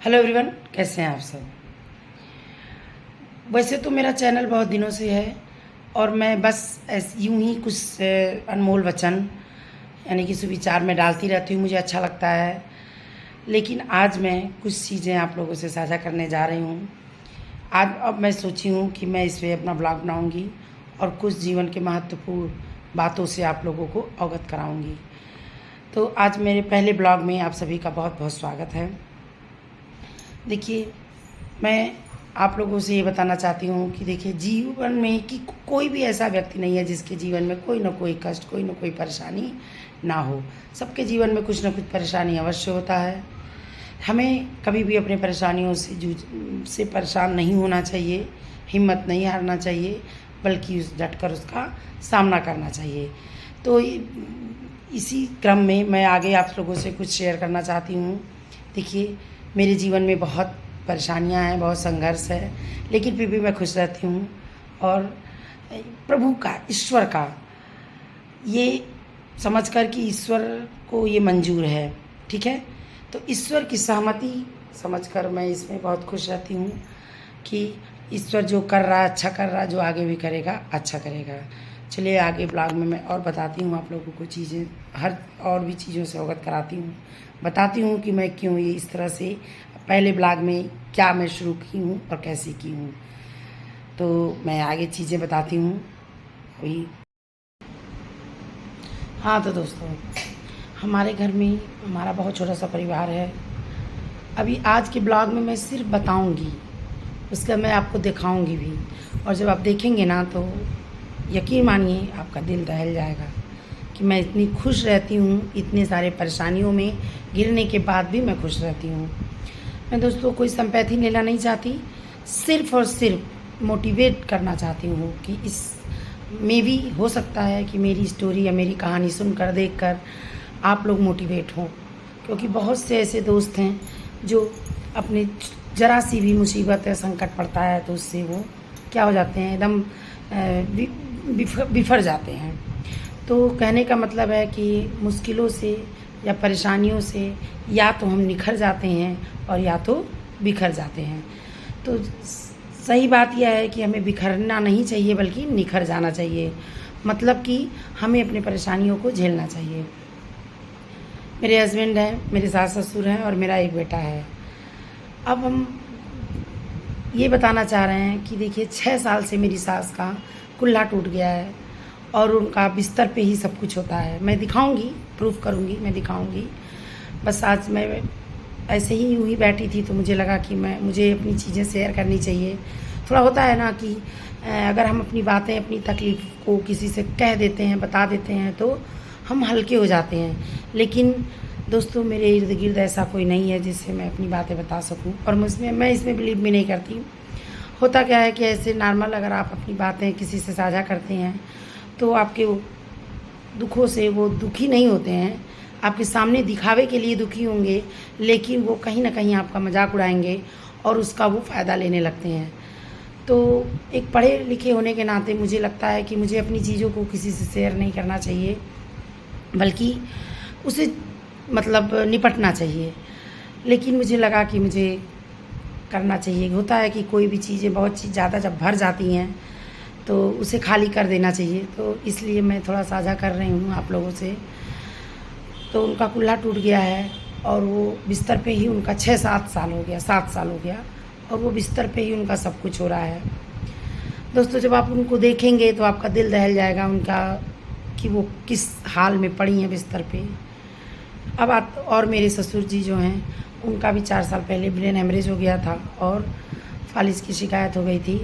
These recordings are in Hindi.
हेलो एवरीवन, कैसे हैं आप सब। वैसे तो मेरा चैनल बहुत दिनों से है और मैं बस यूं ही कुछ अनमोल वचन यानी कि सुविचार में डालती रहती हूँ, मुझे अच्छा लगता है। लेकिन आज मैं कुछ चीज़ें आप लोगों से साझा करने जा रही हूँ। आज अब मैं सोची हूँ कि मैं इस पर अपना ब्लॉग बनाऊँगी और कुछ जीवन के महत्वपूर्ण बातों से आप लोगों को अवगत कराऊँगी। तो आज मेरे पहले ब्लॉग में आप सभी का बहुत बहुत स्वागत है। देखिए, मैं आप लोगों से ये बताना चाहती हूँ कि देखिए, जीवन में कि कोई भी ऐसा व्यक्ति नहीं है जिसके जीवन में कोई ना कोई कष्ट, कोई ना कोई परेशानी ना हो। सबके जीवन में कुछ ना कुछ परेशानी अवश्य होता है। हमें कभी भी अपने परेशानियों से परेशान नहीं होना चाहिए, हिम्मत नहीं हारना चाहिए, बल्कि डटकर उसका सामना करना चाहिए। तो इसी क्रम में मैं आगे आप लोगों से कुछ शेयर करना चाहती हूँ। देखिए, मेरे जीवन में बहुत परेशानियां हैं, बहुत संघर्ष है, लेकिन फिर भी मैं खुश रहती हूँ। और प्रभु का, ईश्वर का, ये समझकर कि ईश्वर को ये मंजूर है, ठीक है। तो ईश्वर की सहमति समझकर मैं इसमें बहुत खुश रहती हूँ कि ईश्वर जो कर रहा है अच्छा कर रहा है, जो आगे भी करेगा अच्छा करेगा। चलिए आगे ब्लॉग में मैं और बताती हूँ आप लोगों को चीज़ें, हर और भी चीज़ों से अवगत कराती हूँ, बताती हूँ कि मैं क्यों ये इस तरह से पहले ब्लॉग में क्या मैं शुरू की हूँ और कैसे की हूँ। तो मैं आगे चीज़ें बताती हूँ अभी। हाँ तो दोस्तों, हमारे घर में हमारा बहुत छोटा सा परिवार है। अभी आज के ब्लॉग में मैं सिर्फ बताऊँगी, उसका मैं आपको दिखाऊँगी भी, और जब आप देखेंगे ना तो यकीन मानिए आपका दिल दहल जाएगा कि मैं इतनी खुश रहती हूँ। इतने सारे परेशानियों में गिरने के बाद भी मैं खुश रहती हूँ। मैं दोस्तों कोई संपैथी लेना नहीं चाहती, सिर्फ़ और सिर्फ मोटिवेट करना चाहती हूँ कि इस में भी हो सकता है कि मेरी स्टोरी या मेरी कहानी सुनकर, देखकर आप लोग मोटिवेट हों। क्योंकि बहुत से ऐसे दोस्त हैं जो अपने ज़रा सी भी मुसीबत या संकट पड़ता है तो उससे वो क्या हो जाते हैं, एकदम बिफर जाते हैं। तो कहने का मतलब है कि मुश्किलों से या परेशानियों से या तो हम निखर जाते हैं और या तो बिखर जाते हैं। तो सही बात यह है कि हमें बिखरना नहीं चाहिए बल्कि निखर जाना चाहिए, मतलब कि हमें अपनी परेशानियों को झेलना चाहिए। मेरे हस्बैंड हैं, मेरे सास ससुर हैं और मेरा एक बेटा है। अब हम ये बताना चाह रहे हैं कि देखिए, 6 साल से मेरी सास का कुल्ला टूट गया है और उनका बिस्तर पे ही सब कुछ होता है। मैं दिखाऊंगी, प्रूफ करूंगी, मैं दिखाऊंगी। बस आज मैं ऐसे ही यूँ ही बैठी थी तो मुझे लगा कि मुझे अपनी चीज़ें शेयर करनी चाहिए। थोड़ा होता है ना कि अगर हम अपनी बातें, अपनी तकलीफ़ को किसी से कह देते हैं, बता देते हैं तो हम हल्के हो जाते हैं। लेकिन दोस्तों, मेरे इर्द गिर्द ऐसा कोई नहीं है जिससे मैं अपनी बातें बता सकूं, और मैं इसमें बिलीव भी नहीं करती। होता क्या है कि ऐसे नॉर्मल अगर आप अपनी बातें किसी से साझा करते हैं तो आपके दुखों से वो दुखी नहीं होते हैं, आपके सामने दिखावे के लिए दुखी होंगे, लेकिन वो कहीं ना कहीं आपका मजाक उड़ाएंगे और उसका वो फ़ायदा लेने लगते हैं। तो एक पढ़े लिखे होने के नाते मुझे लगता है कि मुझे अपनी चीज़ों को किसी से शेयर नहीं करना चाहिए, बल्कि उसे मतलब निपटना चाहिए। लेकिन मुझे लगा कि मुझे करना चाहिए। होता है कि कोई भी चीज़ें बहुत ज़्यादा जब भर जाती हैं तो उसे खाली कर देना चाहिए, तो इसलिए मैं थोड़ा साझा कर रही हूँ आप लोगों से। तो उनका कुल्ला टूट गया है और वो बिस्तर पे ही, उनका 6-7 साल हो गया, 7 साल हो गया, और वो बिस्तर पे ही उनका सब कुछ हो रहा है। दोस्तों, जब आप उनको देखेंगे तो आपका दिल दहल जाएगा उनका, कि वो किस हाल में पड़ी हैं बिस्तर पे। अब और मेरे ससुर जी जो हैं, उनका भी 4 साल पहले ब्रेन हेमरेज हो गया था और फालिज की शिकायत हो गई थी।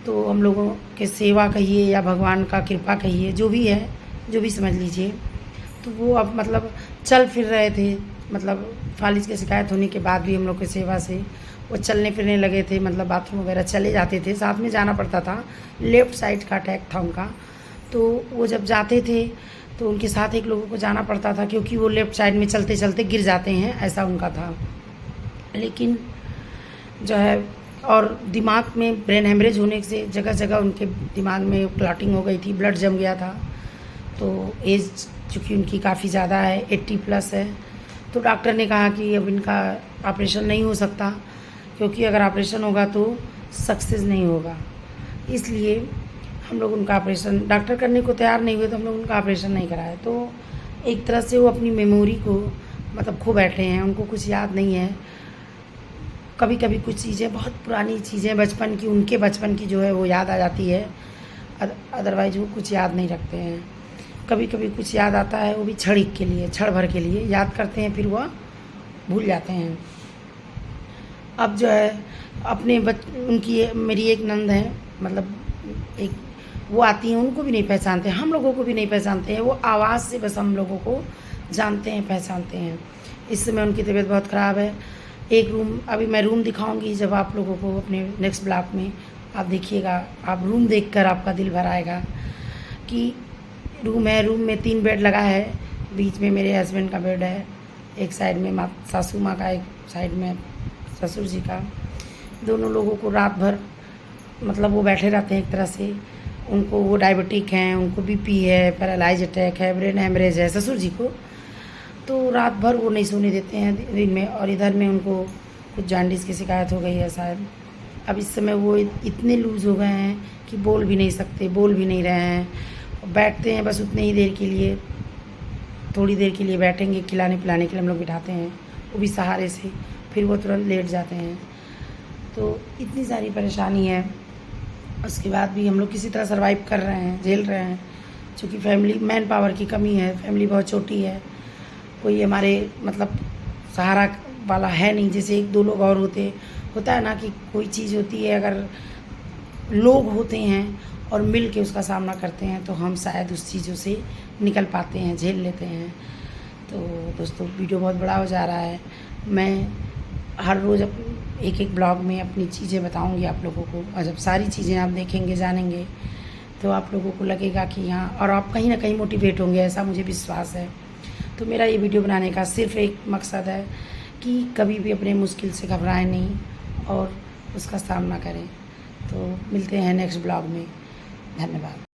तो हम लोगों के सेवा कहिए या भगवान का कृपा कहिए, जो भी है, जो भी समझ लीजिए, तो वो अब मतलब चल फिर रहे थे। मतलब फालिज की शिकायत होने के बाद भी हम लोग की सेवा से वो चलने फिरने लगे थे, मतलब बाथरूम वगैरह चले जाते थे, साथ में जाना पड़ता था। लेफ़्ट साइड का अटैक था उनका, तो वो जब जाते थे तो उनके साथ एक लोगों को जाना पड़ता था, क्योंकि वो लेफ़्ट साइड में चलते चलते गिर जाते हैं, ऐसा उनका था। लेकिन जो है, और दिमाग में ब्रेन हेमरेज होने से जगह जगह उनके दिमाग में क्लॉटिंग हो गई थी, ब्लड जम गया था। तो एज चूँकि उनकी काफ़ी ज़्यादा है, 80+ है, तो डॉक्टर ने कहा कि अब इनका ऑपरेशन नहीं हो सकता, क्योंकि अगर ऑपरेशन होगा तो सक्सेस नहीं होगा। इसलिए हम लोग उनका ऑपरेशन, डॉक्टर करने को तैयार नहीं हुए तो हम लोग उनका ऑपरेशन नहीं कराए। तो एक तरह से वो अपनी मेमोरी को मतलब खो बैठे हैं, उनको कुछ याद नहीं है। कभी कभी कुछ चीज़ें, बहुत पुरानी चीज़ें बचपन की, उनके बचपन की जो है वो याद आ जाती है, अदरवाइज वो कुछ याद नहीं रखते हैं। कभी कभी कुछ याद आता है, वो भी क्षणिक के लिए, क्षण भर के लिए याद करते हैं, फिर वह भूल जाते हैं। अब जो है अपने उनकी मेरी एक नंद है, मतलब एक, वो आती हैं, उनको भी नहीं पहचानते, हम लोगों को भी नहीं पहचानते हैं। वो आवाज़ से बस हम लोगों को जानते हैं, पहचानते हैं। इस समय उनकी तबीयत बहुत ख़राब है। एक रूम, अभी मैं रूम दिखाऊंगी जब आप लोगों को अपने नेक्स्ट ब्लॉग में, आप देखिएगा, आप रूम देखकर आपका दिल भर आएगा कि रूम है। रूम में 3 बेड लगा है, बीच में मेरे हस्बैंड का बेड है, एक साइड में सासू माँ का, एक साइड में ससुर जी का। दोनों लोगों को रात भर मतलब वो बैठे रहते हैं एक तरह से। उनको, वो डायबिटिक हैं, उनको बीपी है, पैरालाइज अटैक है, ब्रेन हेमरेज है ससुर जी को। तो रात भर वो नहीं सोने देते हैं दिन में। और इधर में उनको कुछ जॉन्डिस की शिकायत हो गई है शायद। अब इस समय वो इतने लूज़ हो गए हैं कि बोल भी नहीं सकते, बोल भी नहीं रहे हैं। बैठते हैं बस उतने ही देर के लिए, थोड़ी देर के लिए बैठेंगे, खिलाने पिलाने के लिए हम लोग बिठाते हैं, वो भी सहारे से, फिर वो तुरंत लेट जाते हैं। तो इतनी सारी परेशानी है, उसके बाद भी हम लोग किसी तरह सर्वाइव कर रहे हैं, झेल रहे हैं। चूँकि फैमिली, मैन पावर की कमी है, फैमिली बहुत छोटी है, कोई हमारे मतलब सहारा वाला है नहीं। जैसे 1-2 लोग और होता है ना कि कोई चीज़ होती है, अगर लोग होते हैं और मिल के उसका सामना करते हैं तो हम शायद उस चीज़ों से निकल पाते हैं, झेल लेते हैं। तो दोस्तों, वीडियो बहुत बड़ा हो जा रहा है। मैं हर रोज़ एक ब्लॉग में अपनी चीज़ें बताऊंगी आप लोगों को, और जब सारी चीज़ें आप देखेंगे, जानेंगे, तो आप लोगों को लगेगा कि हाँ, और आप कहीं ना कहीं मोटिवेट होंगे, ऐसा मुझे विश्वास है। तो मेरा ये वीडियो बनाने का सिर्फ एक मकसद है कि कभी भी अपने मुश्किल से घबराएं नहीं और उसका सामना करें। तो मिलते हैं नेक्स्ट ब्लॉग में। धन्यवाद।